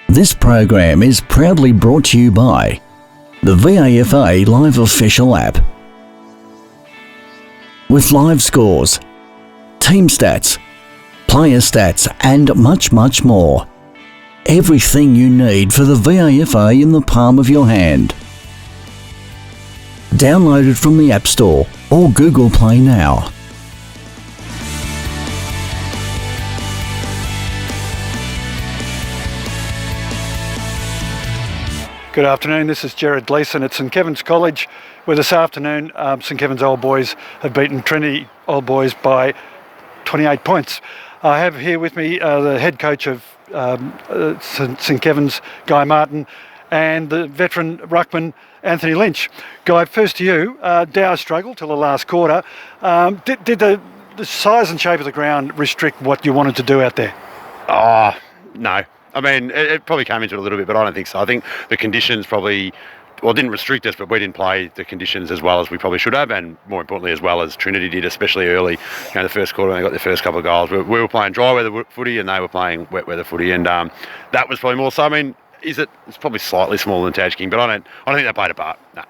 This program is proudly brought to you by the VAFA Live Official app. With live scores, team stats, player stats and much, much more. Everything you need for the VAFA in the palm of your hand. Download it from the App Store or Google Play now. Good afternoon, this is Jared Gleeson at St Kevin's College, where this afternoon St Kevin's Old Boys have beaten Trinity Old Boys by 28 points. I have here with me the head coach of St Kevin's, Guy Martin, and the veteran ruckman, Anthony Lynch. Guy, first to you. Dow struggled till the last quarter. Did the size and shape of the ground restrict what you wanted to do out there? No. I mean, it probably came into it a little bit, but I don't think so. I think the conditions probably, didn't restrict us, but we didn't play the conditions as well as we probably should have, and more importantly, as well as Trinity did, especially early. The first quarter when they got their first couple of goals. We were playing dry weather footy, and they were playing wet weather footy, and that was probably more so. I mean, it's probably slightly smaller than Taj King, but I don't think they played a part. No.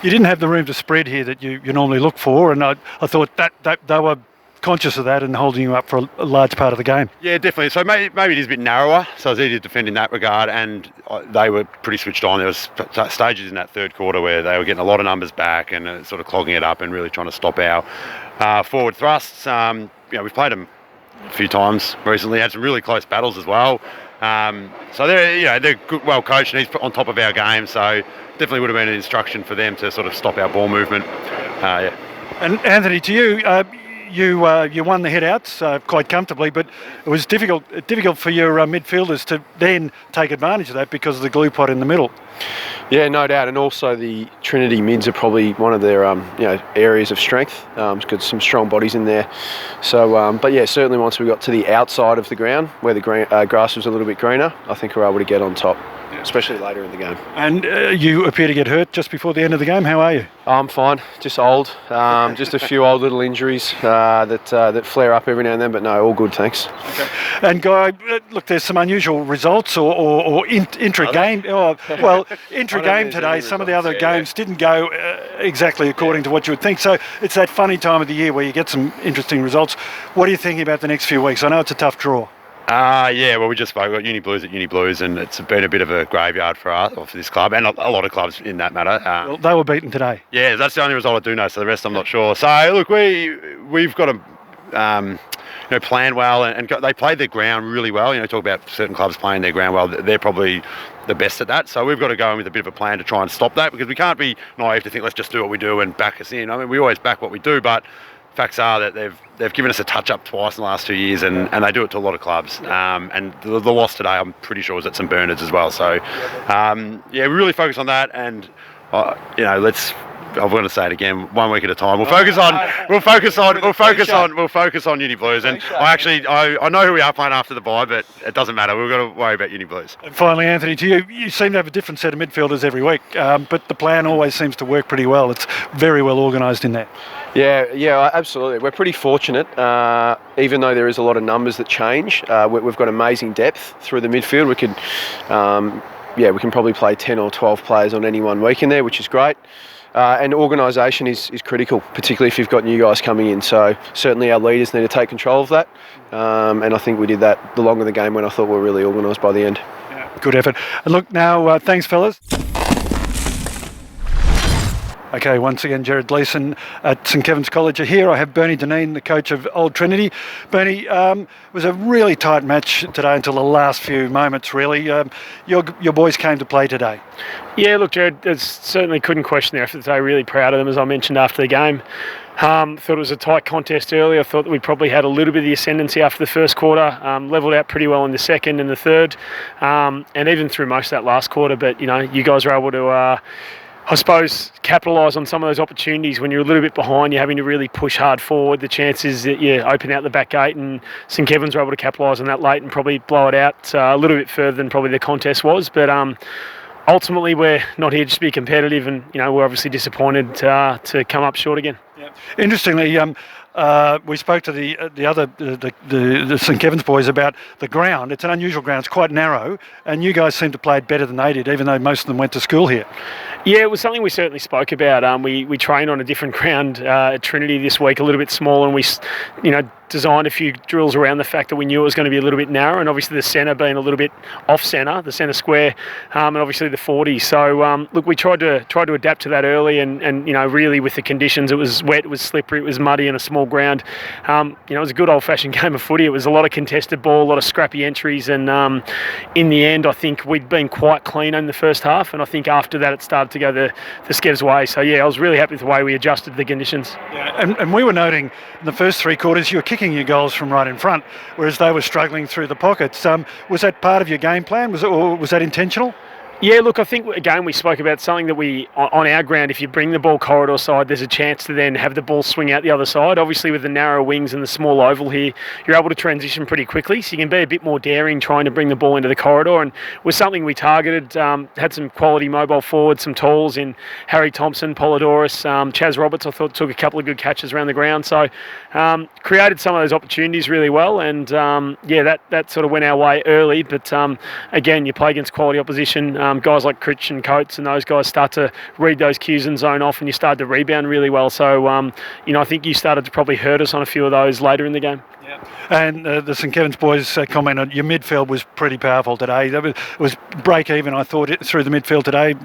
You didn't have the room to spread here that you normally look for, and I thought that they were conscious of that and holding you up for a large part of the game. Yeah, definitely. So maybe it is a bit narrower, so it was easy to defend in that regard, and they were pretty switched on. There was stages in that third quarter where they were getting a lot of numbers back and sort of clogging it up and really trying to stop our forward thrusts. We've played them a few times recently, had some really close battles as well. So they're good, well coached, and he's on top of our game, so definitely would have been an instruction for them to sort of stop our ball movement. And Anthony, to you, you won the head-outs quite comfortably, but it was difficult for your midfielders to then take advantage of that because of the glue pot in the middle. Yeah, no doubt, and also the Trinity mids are probably one of their areas of strength. It's got some strong bodies in there. So, but yeah, certainly once we got to the outside of the ground where the grass was a little bit greener, I think we were able to get on top, especially later in the game. And you appear to get hurt just before the end of the game. How are you? I'm fine, just old, just a few old little injuries that flare up every now and then, but no, all good, thanks. Okay. And Guy, look, there's some unusual results or intra-game. Intra-game today, some of the other games didn't go exactly according to what you would think. So it's that funny time of the year where you get some interesting results. What are you thinking about the next few weeks? I know it's a tough draw. We just spoke about Uni Blues at Uni Blues, and it's been a bit of a graveyard for us, or for this club, and a lot of clubs in that matter. Well, they were beaten today. Yeah, that's the only result I do know, so the rest I'm not sure. So, look, we've got to plan well, and they played their ground really well. Talk about certain clubs playing their ground well. They're probably the best at that, so we've got to go in with a bit of a plan to try and stop that, because we can't be naive to think let's just do what we do and back us in. I mean, we always back what we do, but facts are that they've given us a touch-up twice in the last 2 years, and they do it to a lot of clubs. And the loss today, I'm pretty sure, was at St Bernard's as well. So, we really focus on that, and I'm going to say it again, 1 week at a time. We'll focus on Uni Blues, and I know who we are playing after the bye, but it doesn't matter. We've got to worry about Uni Blues. And finally, Anthony, to you, you seem to have a different set of midfielders every week, but the plan always seems to work pretty well. It's very well organised in there. Yeah, absolutely. We're pretty fortunate, even though there is a lot of numbers that change. We've got amazing depth through the midfield. We can probably play 10 or 12 players on any 1 week in there, which is great. And organisation is critical, particularly if you've got new guys coming in. So certainly our leaders need to take control of that. And I think we did that the longer the game went. I thought we were really organised by the end. Yeah, good effort. And look, now, thanks, fellas. Okay, once again, Jared Gleeson at St Kevin's College are here. I have Bernie Deneen, the coach of Old Trinity. Bernie, it was a really tight match today until the last few moments, really. Your boys came to play today. Yeah, look, Jared, certainly couldn't question their effort today. Really proud of them, as I mentioned after the game. Thought it was a tight contest early. I thought that we probably had a little bit of the ascendancy after the first quarter. Levelled out pretty well in the second and the third, and even through most of that last quarter. But, you guys were able to I suppose, capitalise on some of those opportunities. When you're a little bit behind, you're having to really push hard forward. The chances that you open out the back gate, and St Kevin's were able to capitalise on that late and probably blow it out a little bit further than probably the contest was. But ultimately, we're not here just to be competitive, and we're obviously disappointed to come up short again. Yeah. Interestingly, we spoke to the St Kevin's boys about the ground. It's an unusual ground. It's quite narrow, and you guys seem to play it better than they did, even though most of them went to school here. Yeah, it was something we certainly spoke about. We trained on a different ground at Trinity this week, a little bit smaller, and we, designed a few drills around the fact that we knew it was going to be a little bit narrow, and obviously the centre being a little bit off centre, the centre square, and obviously the 40. So look, we tried to adapt to that early, and really with the conditions, it was wet, it was slippery, it was muddy, and a small ground. It was a good old-fashioned game of footy. It was a lot of contested ball, a lot of scrappy entries, and in the end, I think we'd been quite clean in the first half, and I think after that it started to go the Skevs' way. So yeah, I was really happy with the way we adjusted to the conditions. Yeah, and we were noting in the first three quarters you were kicking your goals from right in front, whereas they were struggling through the pockets. Was that part of your game plan? Was that intentional? Yeah, look, I think, again, we spoke about something that on our ground, if you bring the ball corridor side, there's a chance to then have the ball swing out the other side. Obviously, with the narrow wings and the small oval here, you're able to transition pretty quickly, so you can be a bit more daring trying to bring the ball into the corridor, and was something we targeted. Had some quality mobile forwards, some tools in Harry Thompson, Polydorus, Chaz Roberts, I thought took a couple of good catches around the ground, so created some of those opportunities really well, and that sort of went our way early, but again, you play against quality opposition. Guys like Critch and Coates and those guys start to read those cues and zone off, and you start to rebound really well. So, I think you started to probably hurt us on a few of those later in the game. Yeah. And the St Kevin's boys commented your midfield was pretty powerful today. It was break even, I thought, through the midfield today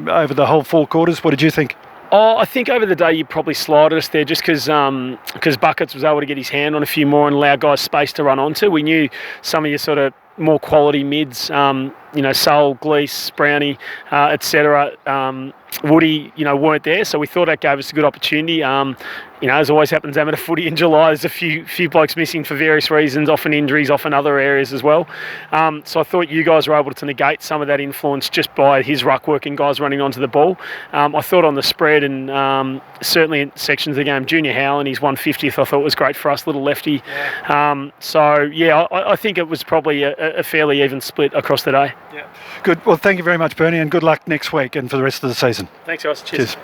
over the whole four quarters. What did you think? Oh, I think over the day you probably slided us there just because Buckets was able to get his hand on a few more and allow guys space to run onto. We knew some of your sort of more quality mids, Sol, Glees, Brownie, etc. Woody, weren't there, so we thought that gave us a good opportunity. As always happens, amateur footy in July, there's a few blokes missing for various reasons, often injuries, often other areas as well. So I thought you guys were able to negate some of that influence just by his ruck work and guys running onto the ball. I thought on the spread and certainly in sections of the game, Junior Howland, his 150th, I thought was great for us, little lefty. Yeah. I think it was probably a fairly even split across the day. Yeah. Good. Well, thank you very much, Bernie, and good luck next week and for the rest of the season. Thanks, guys. Cheers.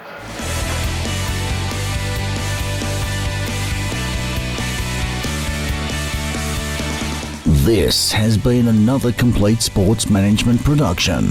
This has been another Complete Sports Management production.